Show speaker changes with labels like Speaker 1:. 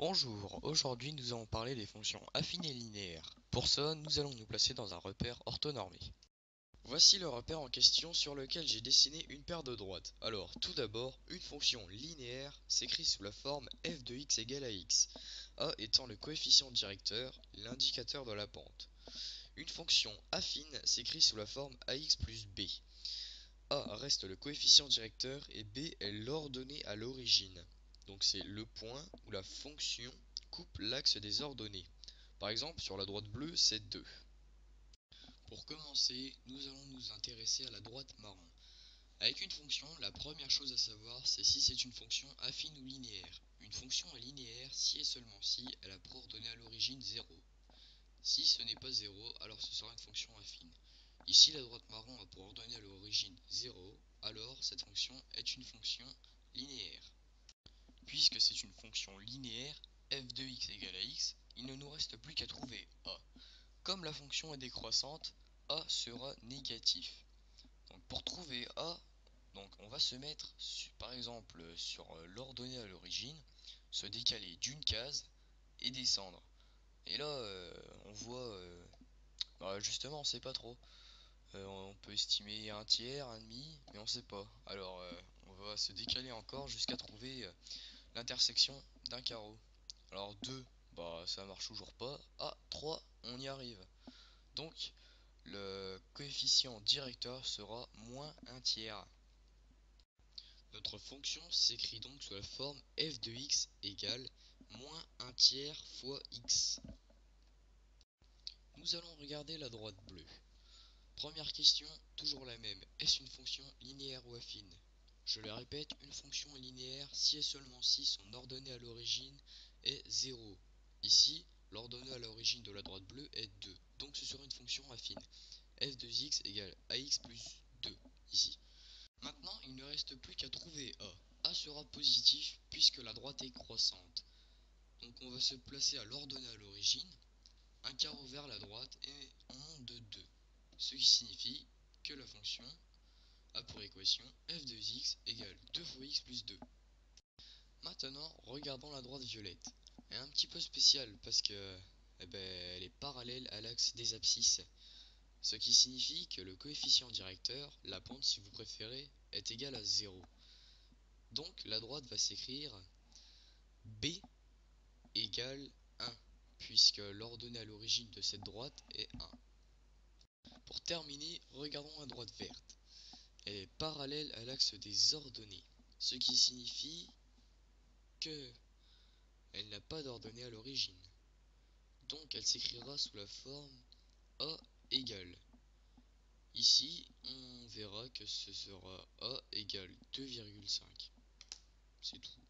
Speaker 1: Bonjour, aujourd'hui nous allons parler des fonctions affines et linéaires. Pour ça, nous allons nous placer dans un repère orthonormé. Voici le repère en question sur lequel j'ai dessiné une paire de droites. Alors, tout d'abord, une fonction linéaire s'écrit sous la forme f de x égale à x, a étant le coefficient directeur, l'indicateur de la pente. Une fonction affine s'écrit sous la forme ax plus b. A reste le coefficient directeur et b est l'ordonnée à l'origine. Donc c'est le point où la fonction coupe l'axe des ordonnées. Par exemple, sur la droite bleue, c'est 2. Pour commencer, nous allons nous intéresser à la droite marron. Avec une fonction, la première chose à savoir, c'est si c'est une fonction affine ou linéaire. Une fonction est linéaire si et seulement si elle a pour ordonnée à l'origine 0. Si ce n'est pas 0, alors ce sera une fonction affine. Ici, la droite marron a pour ordonnée à l'origine 0, alors cette fonction est une fonction linéaire. Puisque c'est une fonction linéaire, f de x égale à x, il ne nous reste plus qu'à trouver a. Comme la fonction est décroissante, a sera négatif. Donc pour trouver a, on va se mettre par exemple sur l'ordonnée à l'origine, se décaler d'une case et descendre. Et là, on voit, justement, on sait pas trop. On peut estimer un tiers, un demi, mais on sait pas. Alors, on va se décaler encore jusqu'à trouver l'intersection d'un carreau. Alors 2, bah ça marche toujours pas. Ah, 3, on y arrive. Donc, le coefficient directeur sera moins un tiers. Notre fonction s'écrit donc sous la forme f de x égale moins un tiers fois x. Nous allons regarder la droite bleue. Première question, toujours la même. Est-ce une fonction linéaire ou affine? Je le répète, une fonction est linéaire si et seulement si son ordonnée à l'origine est 0. Ici, l'ordonnée à l'origine de la droite bleue est 2. Donc ce sera une fonction affine. f de x égale ax plus 2, ici. Maintenant, il ne reste plus qu'à trouver a. A sera positif puisque la droite est croissante. Donc on va se placer à l'ordonnée à l'origine, un carreau vers la droite et on monte de 2. Ce qui signifie que la fonction a pour équation f de x égale 2 fois x plus 2. Maintenant, regardons la droite violette. Elle est un petit peu spéciale parce que elle est parallèle à l'axe des abscisses. Ce qui signifie que le coefficient directeur, la pente si vous préférez, est égal à 0. Donc la droite va s'écrire b égale 1, puisque l'ordonnée à l'origine de cette droite est 1. Pour terminer, regardons la droite verte. Elle est parallèle à l'axe des ordonnées, ce qui signifie que elle n'a pas d'ordonnée à l'origine. Donc elle s'écrira sous la forme a égale. Ici, on verra que ce sera a égale 2,5. C'est tout.